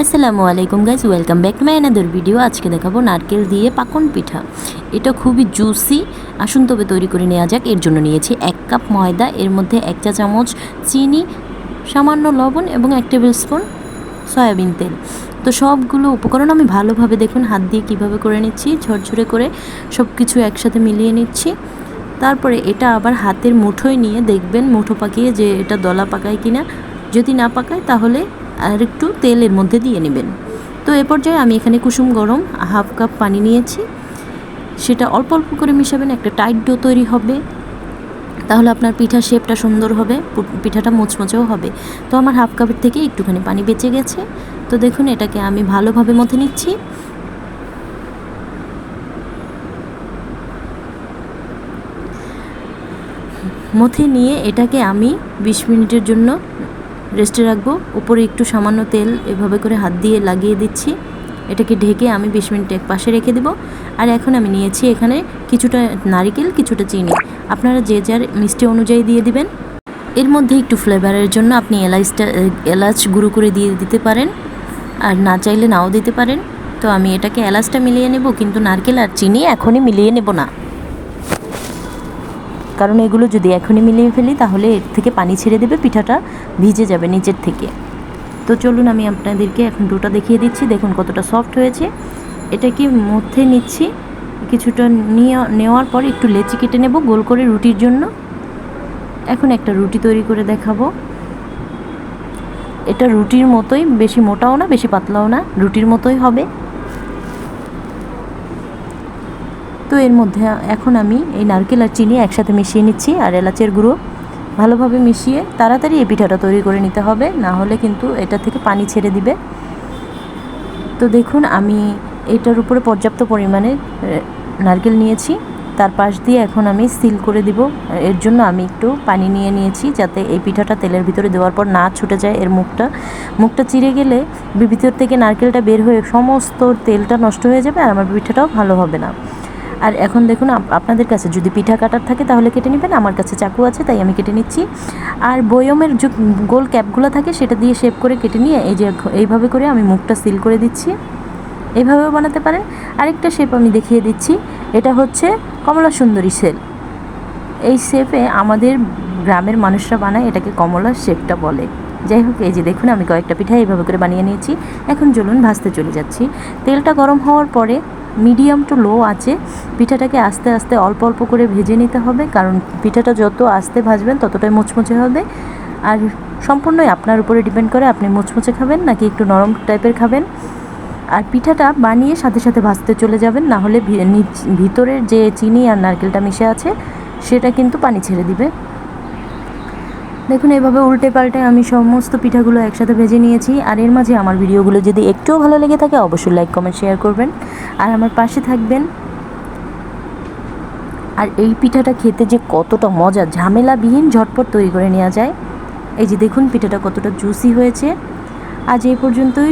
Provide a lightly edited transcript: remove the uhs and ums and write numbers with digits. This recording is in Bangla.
আসসালামু আলাইকুম guys, welcome back to my another video. আজকে দেখাবো নারকেল দিয়ে পাকন পিঠা। এটা খুবই জুসি। আসুন তবে তৈরি করে নেওয়া যাক। এর জন্য নিয়েছি 1 কাপ ময়দা, এর মধ্যে 1 চা চামচ চিনি, সামান্য লবণ এবং 1 টেবিল স্পুন সয়াবিন তেল। তো সবগুলো উপকরণ আমি ভালোভাবে দেখুন হাত দিয়ে কীভাবে করে নিচ্ছি, ঝরঝরে করে সব কিছু একসাথে মিলিয়ে নিচ্ছি। তারপরে এটা আবার হাতের মুঠোয় নিয়ে দেখবেন মুঠো পাকিয়ে যে এটা দলা পাকায় কিনা। যদি না পাকায় তাহলে আর একটু তেল এর মধ্যে দিয়ে নেবেন। তো এ পর্যায়ে আমি এখানে কুসুম গরম 1/2 কাপ পানি নিয়েছি, সেটা অল্প অল্প করে মিশাবেন। একটা টাইট ডো তৈরি হবে, তাহলে আপনার পিঠার শেপটা সুন্দর হবে, পিঠাটা মুচমুচেও হবে। তো আমার 1/2 কাপের থেকে একটুখানি পানি বেঁচে গেছে। তো দেখুন এটাকে আমি ভালোভাবে মথে নিচ্ছি। মথে নিয়ে এটাকে আমি 20 মিনিটের জন্য রেস্টে রাখবো। উপরে একটু সামান্য তেল এভাবে করে হাত দিয়ে লাগিয়ে দিচ্ছি। এটাকে ঢেকে আমি 20 মিনিট এক পাশে রেখে দেবো। আর এখন আমি নিয়েছি এখানে কিছুটা নারকেল, কিছুটা চিনি। আপনারা যে যার মিষ্টি অনুযায়ী দিয়ে দিবেন। এর মধ্যে একটু ফ্লেভারের জন্য আপনি এলাচ গুঁড়ো করে দিয়ে দিতে পারেন, আর না চাইলে নাও দিতে পারেন। তো আমি এটাকে এলাচটা মিলিয়ে নেব, কিন্তু নারকেল আর চিনি এখনই মিলিয়ে নেব না, কারণ এগুলো যদি এখনই মিলিয়ে ফেলি তাহলে এর থেকে পানি ছেড়ে দেবে, পিঠাটা ভিজে যাবে নিচের থেকে। তো চলুন আমি আপনাদেরকে এখন ডোটা দেখিয়ে দিচ্ছি। দেখুন কতটা সফট হয়েছে। এটা কি মধ্যে নিচ্ছি, কিছুটা নেওয়ার পর একটু লেচি কেটে নেব গোল করে রুটির জন্য। এখন একটা রুটি তৈরি করে দেখাবো। এটা রুটির মতোই, বেশি মোটাও না বেশি পাতলাও না, রুটির মতোই হবে। তো এর মধ্যে এখন আমি এই নারকেল আর চিনি একসাথে মিশিয়ে নিচ্ছি, আর এলাচের গুঁড়ো ভালোভাবে মিশিয়ে তাড়াতাড়ি এই পিঠাটা তৈরি করে নিতে হবে, না হলে কিন্তু এটা থেকে পানি ছেড়ে দিবে। তো দেখুন আমি এটার উপরে পর্যাপ্ত পরিমাণে নারকেল নিয়েছি, তার পাশ দিয়ে এখন আমি সিল করে দিব। এর জন্য আমি একটু পানি নিয়ে নিয়েছি, যাতে এই পিঠাটা তেলের ভিতরে দেওয়ার পর না ছুটে যায়। এর মুখটা চিরে গেলে ভিতর থেকে নারকেলটা বের হয়ে সমস্ত তেলটা নষ্ট হয়ে যাবে, আর আমার পিঠাটাও ভালো হবে না। আর এখন দেখুন আপনাদের কাছে যদি পিঠা কাটার থাকে তাহলে কেটে নেবেন, আমার কাছে চাকু আছে তাই আমি কেটে নিচ্ছি। আর বয়মের যে গোল ক্যাপগুলো থাকে সেটা দিয়ে শেপ করে কেটে নিয়ে এই যে এইভাবে করে আমি মুখটা সিল করে দিচ্ছি। এইভাবেও বানাতে পারেন। আরেকটা শেপ আমি দেখিয়ে দিচ্ছি, এটা হচ্ছে কমলা সুন্দরী শেপ। এই শেপে আমাদের গ্রামের মানুষরা বানায়, এটাকে কমলা শেপটা বলে। যাই হোক, এই যে দেখুন আমি কয়েকটা পিঠা এইভাবে করে বানিয়ে নিয়েছি। এখন চলুন ভাজতে চলে যাচ্ছি। তেলটা গরম হওয়ার পরে মিডিয়াম টু লো আছে পিঠাটাকে আস্তে আস্তে অল্প অল্প করে ভেজে নিতে হবে, কারণ পিঠাটা যত আস্তে ভাজবেন ততটাই মুচমুচে হবে। আর সম্পূর্ণই আপনার উপরে ডিপেন্ড করে আপনি মুচমুচে খাবেন নাকি একটু নরম টাইপের খাবেন। আর পিঠাটা বানিয়ে সাথে সাথে ভাজতে চলে যাবেন, না হলে ভিতরের যে চিনি আর নারকেলটা মিশে আছে সেটা কিন্তু পানি ছেড়ে দিবে। দেখুন এভাবে উল্টে পাল্টে আমি সমস্ত পিঠাগুলো একসাথে ভেজে নিয়েছি। আর এর মাঝে আমার ভিডিওগুলো যদি একটুও ভালো লেগে থাকে অবশ্যই লাইক কমেন্ট শেয়ার করবেন, আর আমার পাশে থাকবেন। আর এই পিঠাটা খেতে যে কতটা মজা, ঝামেলাবিহীন ঝটপট তৈরি করে নেওয়া যায়। এই যে দেখুন পিঠাটা কতটা জুসি হয়েছে। আজ এই পর্যন্তই।